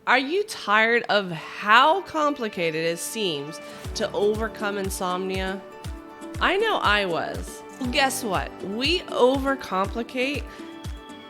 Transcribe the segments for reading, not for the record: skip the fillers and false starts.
Are you tired of how complicated it seems to overcome insomnia? I know I was. Well, guess what? We overcomplicate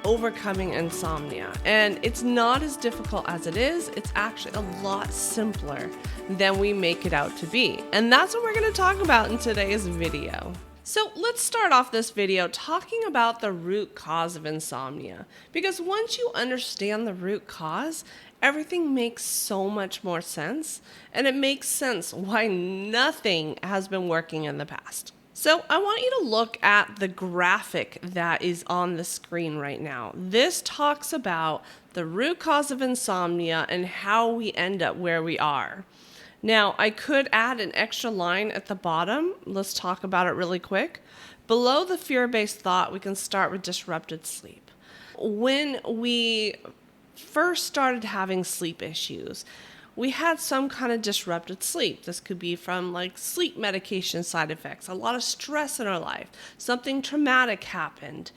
overcoming insomnia, and it's not as difficult as it is. It's actually a lot simpler than we make it out to be. And that's what we're going to talk about in today's video. So let's start off this video talking about the root cause of insomnia, because once you understand the root cause, everything makes so much more sense, and it makes sense why nothing has been working in the past. So I want you to look at the graphic that is on the screen right now. This talks about the root cause of insomnia and how we end up where we are. Now, I could add an extra line at the bottom. Let's talk about it really quick. Below the fear-based thought, we can start with disrupted sleep. When we first started having sleep issues, we had some kind of disrupted sleep. This could be from like sleep medication side effects, a lot of stress in our life, something traumatic happened,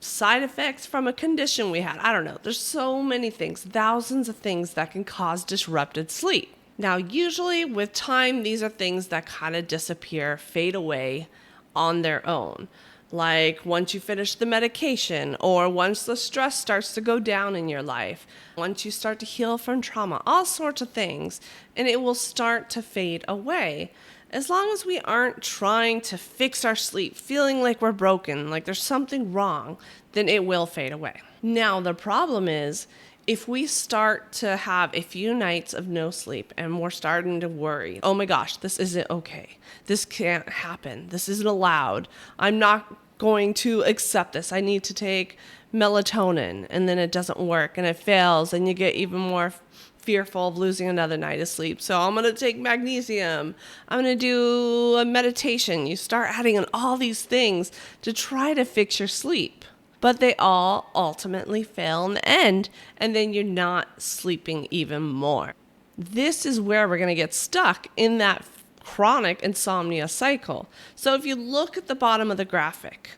side effects from a condition we had. I don't know. There's so many things, thousands of things that can cause disrupted sleep. Now, usually with time, these are things that kind of disappear, fade away on their own. Like once you finish the medication, or once the stress starts to go down in your life, once you start to heal from trauma, all sorts of things, and it will start to fade away. As long as we aren't trying to fix our sleep, feeling like we're broken, like there's something wrong, then it will fade away. Now, the problem is, if we start to have a few nights of no sleep and we're starting to worry, oh my gosh, this isn't okay. This can't happen. This isn't allowed. I'm not going to accept this. I need to take melatonin, and then it doesn't work and it fails, and you get even more fearful of losing another night of sleep. So I'm going to take magnesium. I'm going to do a meditation. You start adding in all these things to try to fix your sleep. But they all ultimately fail in the end, and then you're not sleeping even more. This is where we're going to get stuck in that chronic insomnia cycle. So if you look at the bottom of the graphic,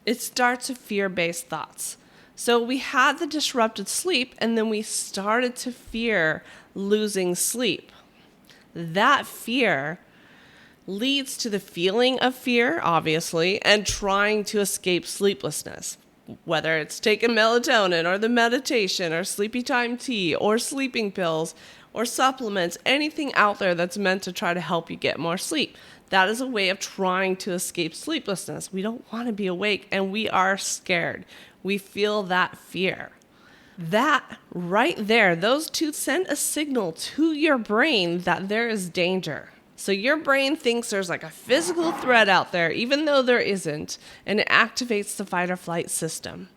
it starts with fear-based thoughts. So we had the disrupted sleep, and then we started to fear losing sleep. That fear leads to the feeling of fear, obviously, and trying to escape sleeplessness. Whether it's taking melatonin or the meditation or sleepy time tea or sleeping pills or supplements, anything out there that's meant to try to help you get more sleep. That is a way of trying to escape sleeplessness. We don't want to be awake, and we are scared. We feel that fear. That right there, those two send a signal to your brain that there is danger. So your brain thinks there's like a physical threat out there, even though there isn't, and it activates the fight or flight system,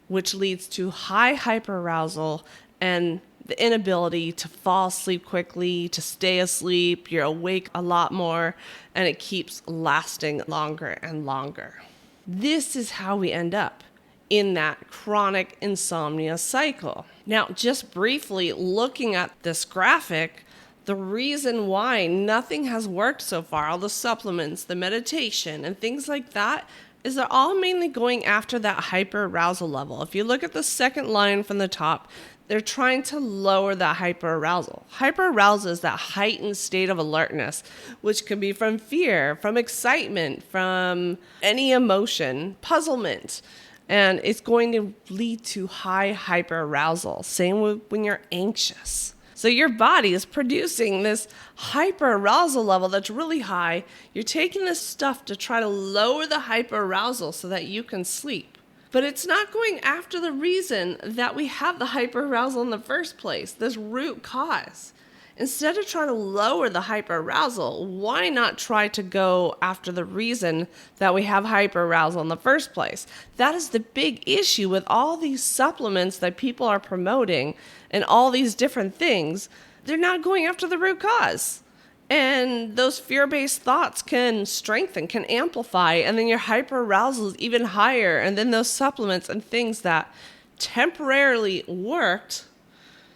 which leads to high hyperarousal and the inability to fall asleep quickly, to stay asleep. You're awake a lot more, and it keeps lasting longer and longer. This is how we end up in that chronic insomnia cycle. Now, just briefly looking at this graphic, the reason why nothing has worked so far, all the supplements, the meditation, and things like that, is they're all mainly going after that hyperarousal level. If you look at the second line from the top, they're trying to lower that hyperarousal. Hyperarousal is that heightened state of alertness, which can be from fear, from excitement, from any emotion, puzzlement. And it's going to lead to high hyperarousal. Same with when you're anxious. So your body is producing this hyperarousal level that's really high. You're taking this stuff to try to lower the hyperarousal so that you can sleep. But it's not going after the reason that we have the hyperarousal in the first place, this root cause. Instead of trying to lower the hyperarousal, why not try to go after the reason that we have hyperarousal in the first place? That is the big issue with all these supplements that people are promoting and all these different things. They're not going after the root cause. And those fear-based thoughts can strengthen, can amplify, and then your hyperarousal is even higher. And then those supplements and things that temporarily worked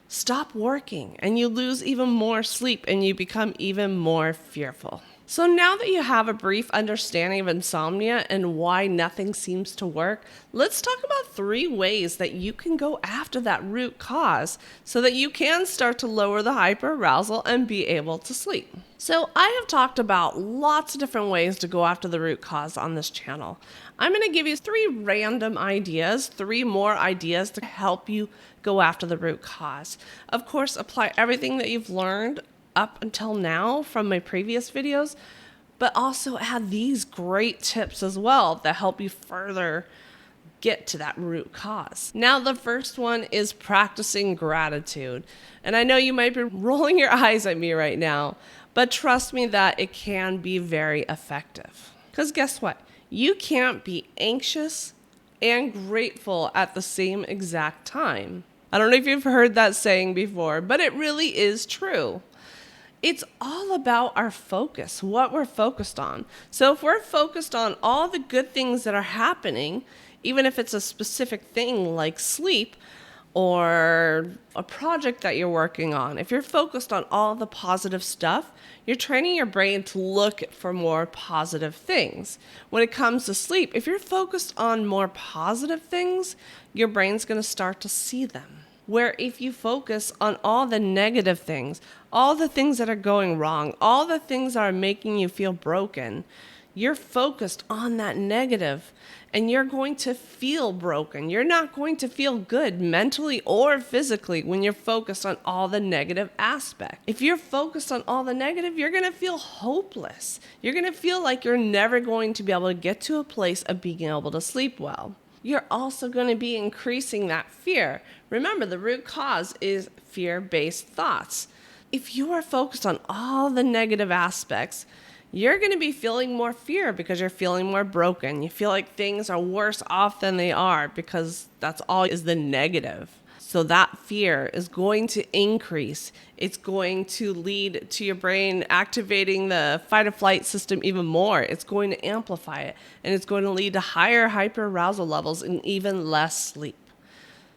stop working, and you lose even more sleep, and you become even more fearful. So now that you have a brief understanding of insomnia and why nothing seems to work, let's talk about 3 ways that you can go after that root cause so that you can start to lower the hyperarousal and be able to sleep. So I have talked about lots of different ways to go after the root cause on this channel. I'm going to give you 3 random ideas, 3 more ideas to help you go after the root cause. Of course, apply everything that you've learned up until now from my previous videos, but also add these great tips as well that help you further get to that root cause. Now, the first one is practicing gratitude. And I know you might be rolling your eyes at me right now, but trust me that it can be very effective. Because guess what? You can't be anxious and grateful at the same exact time. I don't know if you've heard that saying before, but it really is true. It's all about our focus, what we're focused on. So if we're focused on all the good things that are happening, even if it's a specific thing like sleep or a project that you're working on, if you're focused on all the positive stuff, you're training your brain to look for more positive things. When it comes to sleep, if you're focused on more positive things, your brain's going to start to see them. Where if you focus on all the negative things, all the things that are going wrong, all the things that are making you feel broken, you're focused on that negative and you're going to feel broken. You're not going to feel good mentally or physically when you're focused on all the negative aspects. If you're focused on all the negative, you're going to feel hopeless. You're going to feel like you're never going to be able to get to a place of being able to sleep well. You're also going to be increasing that fear. Remember, the root cause is fear-based thoughts. If you are focused on all the negative aspects, you're going to be feeling more fear because you're feeling more broken. You feel like things are worse off than they are because that's all is the negative. So that fear is going to increase. It's going to lead to your brain activating the fight or flight system even more. It's going to amplify it, and it's going to lead to higher hyperarousal levels and even less sleep.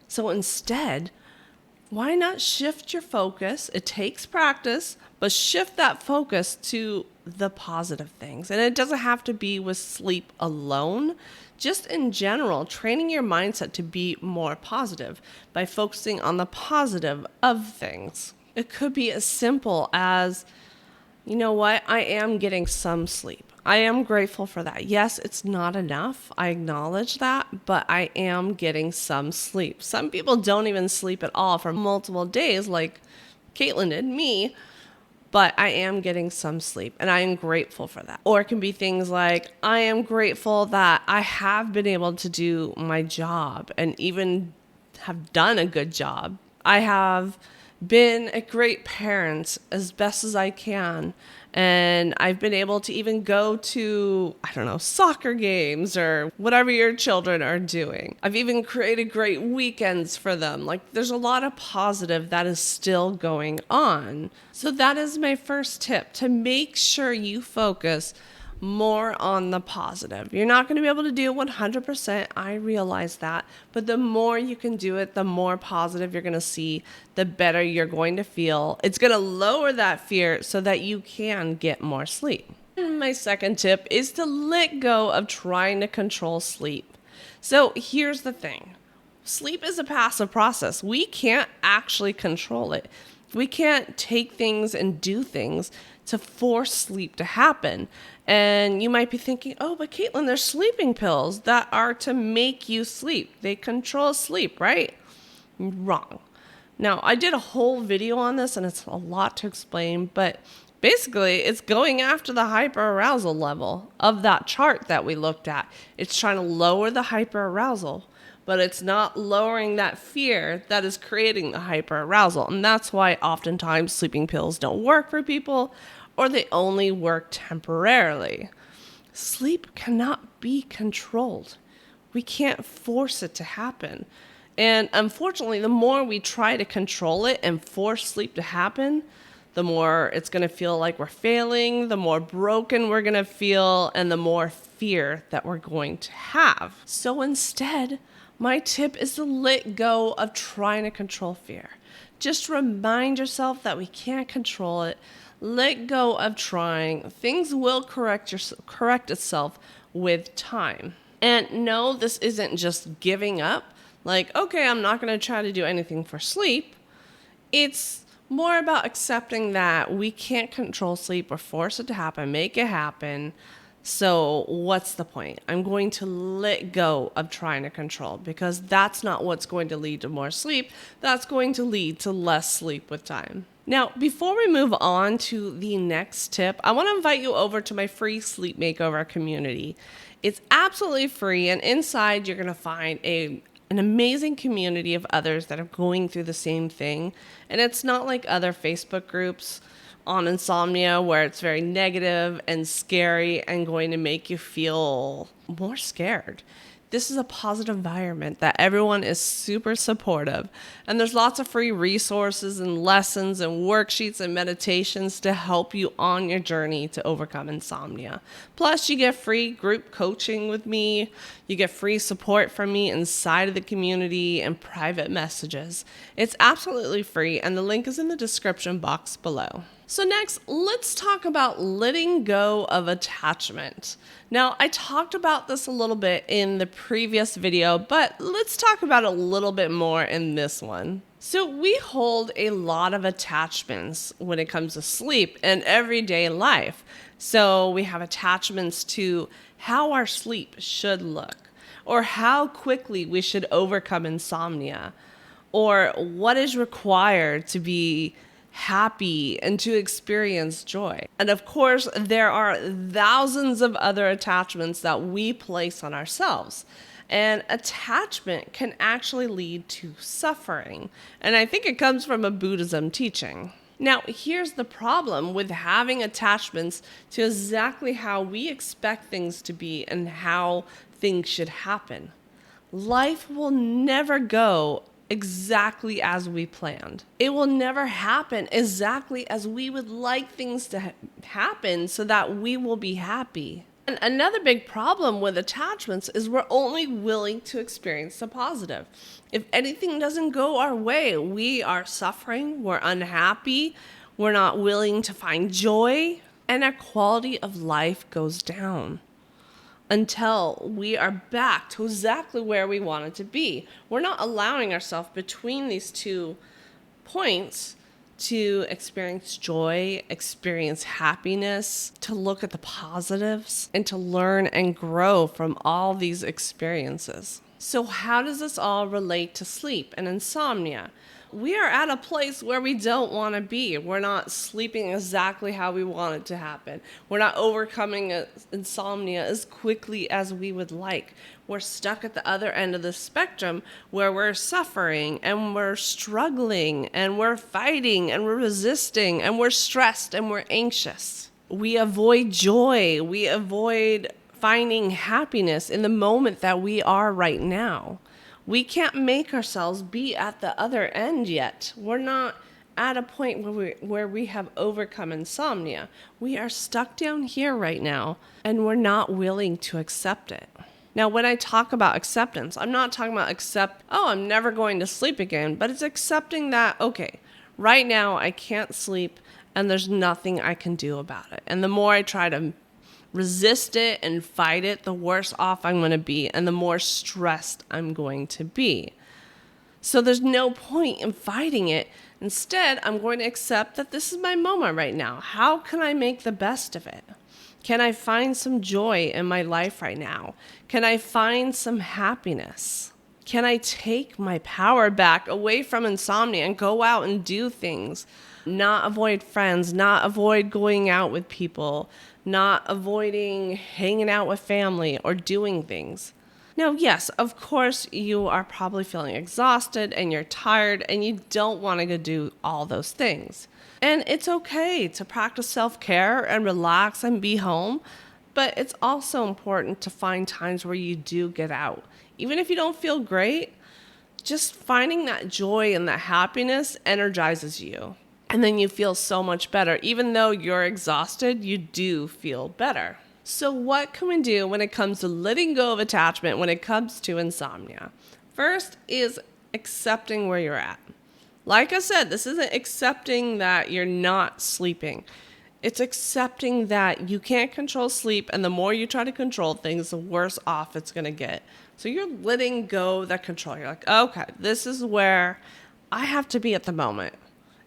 So instead, why not shift your focus? It takes practice, but shift that focus to the positive things. And it doesn't have to be with sleep alone. Just in general, training your mindset to be more positive by focusing on the positive of things. It could be as simple as, you know what, I am getting some sleep. I am grateful for that. Yes, it's not enough. I acknowledge that, but I am getting some sleep. Some people don't even sleep at all for multiple days like Caitlin did, me. But I am getting some sleep and I am grateful for that. Or it can be things like, I am grateful that I have been able to do my job and even have done a good job. I have been a great parent as best as I can. And I've been able to even go to, soccer games or whatever your children are doing. I've even created great weekends for them. Like, there's a lot of positive that is still going on. So that is my first tip, to make sure you focus more on the positive. You're not going to be able to do it 100%. I realize that. But the more you can do it, the more positive you're going to see, the better you're going to feel. It's going to lower that fear so that you can get more sleep. And my second tip is to let go of trying to control sleep. So here's the thing. Sleep is a passive process. We can't actually control it. We can't take things and do things to force sleep to happen. And you might be thinking, oh, but Caitlin, there's sleeping pills that are to make you sleep. They control sleep, right? Wrong. Now, I did a whole video on this and it's a lot to explain, but basically it's going after the hyperarousal level of that chart that we looked at. It's trying to lower the hyperarousal, but it's not lowering that fear that is creating the hyperarousal. And that's why oftentimes sleeping pills don't work for people, or they only work temporarily. Sleep cannot be controlled. We can't force it to happen. And unfortunately, the more we try to control it and force sleep to happen, the more it's going to feel like we're failing, the more broken we're going to feel, and the more fear that we're going to have. So instead, my tip is to let go of trying to control fear. Just remind yourself that we can't control it. Let go of trying. Things will correct itself with time. And no, this isn't just giving up. Like, okay, I'm not going to try to do anything for sleep. It's more about accepting that we can't control sleep or force it to happen, make it happen. So what's the point? I'm going to let go of trying to control, because that's not what's going to lead to more sleep. That's going to lead to less sleep with time. Now, before we move on to the next tip, I want to invite you over to my free Sleep Makeover community. It's absolutely free, and inside you're going to find an amazing community of others that are going through the same thing. And it's not like other Facebook groups on insomnia where it's very negative and scary and going to make you feel more scared. This is a positive environment that everyone is super supportive. And there's lots of free resources and lessons and worksheets and meditations to help you on your journey to overcome insomnia. Plus, you get free group coaching with me. You get free support from me inside of the community and private messages. It's absolutely free, and the link is in the description box below. So next, let's talk about letting go of attachment. Now, I talked about this a little bit in the previous video, but let's talk about it a little bit more in this one. So we hold a lot of attachments when it comes to sleep and everyday life. So we have attachments to how our sleep should look, or how quickly we should overcome insomnia, or what is required to be happy and to experience joy. And of course, there are thousands of other attachments that we place on ourselves. And attachment can actually lead to suffering. And I think it comes from a Buddhism teaching. Now, here's the problem with having attachments to exactly how we expect things to be and how things should happen. Life will never go exactly as we planned. It will never happen exactly as we would like things to happen so that we will be happy. And another big problem with attachments is we're only willing to experience the positive. If anything doesn't go our way, we are suffering, we're unhappy, we're not willing to find joy, and our quality of life goes down until we are back to exactly where we wanted to be. We're not allowing ourselves between these 2 points to experience joy, experience happiness, to look at the positives, and to learn and grow from all these experiences. So how does this all relate to sleep and insomnia? We are at a place where we don't want to be. We're not sleeping exactly how we want it to happen. We're not overcoming insomnia as quickly as we would like. We're stuck at the other end of the spectrum where we're suffering and we're struggling and we're fighting and we're resisting and we're stressed and we're anxious. We avoid joy. We avoid finding happiness in the moment that we are right now. We can't make ourselves be at the other end yet. We're not at a point where we have overcome insomnia. We are stuck down here right now, and we're not willing to accept it. Now, when I talk about acceptance, I'm not talking about I'm never going to sleep again, but it's accepting that, okay, right now I can't sleep and there's nothing I can do about it. And the more I try to resist it and fight it, the worse off I'm going to be and the more stressed I'm going to be. So there's no point in fighting it. Instead, I'm going to accept that this is my moment right now. How can I make the best of it? Can I find some joy in my life right now? Can I find some happiness? Can I take my power back away from insomnia and go out and do things? Not avoid friends, not avoid going out with people, not avoiding hanging out with family or doing things. Now, yes, of course, you are probably feeling exhausted and you're tired and you don't want to go do all those things. And it's okay to practice self-care and relax and be home, but it's also important to find times where you do get out. Even if you don't feel great, just finding that joy and that happiness energizes you. And then you feel so much better. Even though you're exhausted, you do feel better. So what can we do when it comes to letting go of attachment when it comes to insomnia? First is accepting where you're at. Like I said, this isn't accepting that you're not sleeping. It's accepting that you can't control sleep, and the more you try to control things, the worse off it's going to get. So you're letting go that control. You're like, okay, this is where I have to be at the moment.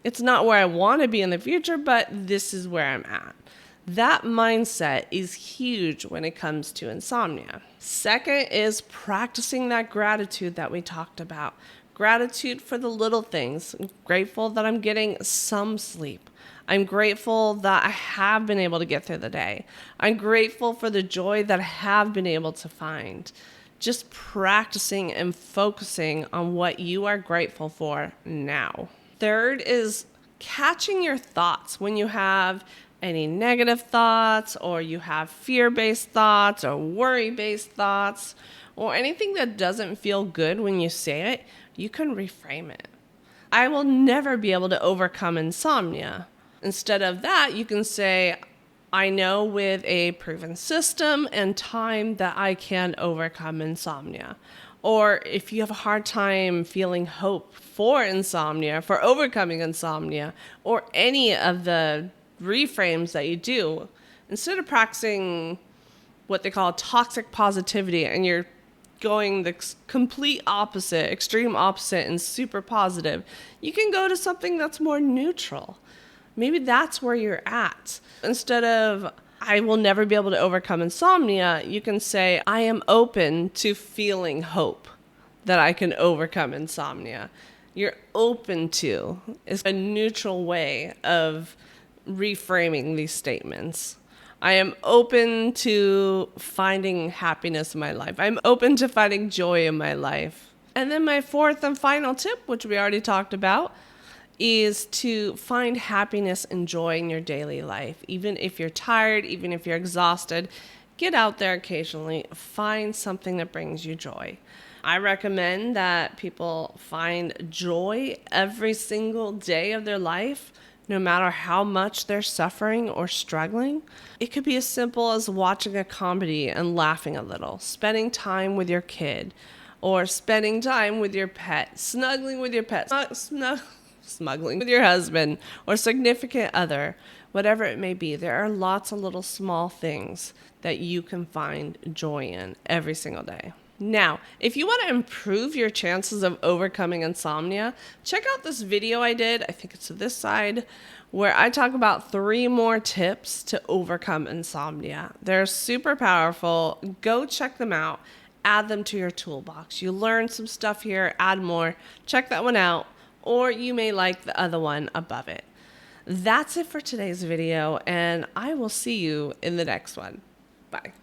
It's not where I want to be in the future, but this is where I'm at. That mindset is huge when it comes to insomnia. Second is practicing that gratitude that we talked about. Gratitude for the little things. I'm grateful that I'm getting some sleep. I'm grateful that I have been able to get through the day. I'm grateful for the joy that I have been able to find. Just practicing and focusing on what you are grateful for now. Third is catching your thoughts when you have any negative thoughts, or you have fear-based thoughts or worry-based thoughts, or anything that doesn't feel good when you say it. You can reframe it. I will never be able to overcome insomnia. Instead of that, you can say, I know with a proven system and time that I can overcome insomnia. Or if you have a hard time feeling hope for insomnia, for overcoming insomnia, or any of the reframes that you do, instead of practicing what they call toxic positivity and you're going the complete opposite, extreme opposite, and super positive, you can go to something that's more neutral. Maybe that's where you're at. Instead of, I will never be able to overcome insomnia, you can say, I am open to feeling hope that I can overcome insomnia. You're open to is a neutral way of reframing these statements. I am open to finding happiness in my life. I'm open to finding joy in my life. And then my fourth and final tip, which we already talked about, is to find happiness and joy in your daily life. Even if you're tired, even if you're exhausted, get out there occasionally. Find something that brings you joy. I recommend that people find joy every single day of their life, no matter how much they're suffering or struggling. It could be as simple as watching a comedy and laughing a little, spending time with your kid, or spending time with your pet, snuggling with your pet, smuggling with your husband or significant other, whatever it may be. There are lots of little small things that you can find joy in every single day. Now, if you want to improve your chances of overcoming insomnia, check out this video I did, I think it's to this side, where I talk about 3 more tips to overcome insomnia. They're super powerful. Go check them out. Add them to your toolbox. You learn some stuff here, add more. Check that one out, or you may like the other one above it. That's it for today's video, and I will see you in the next one. Bye.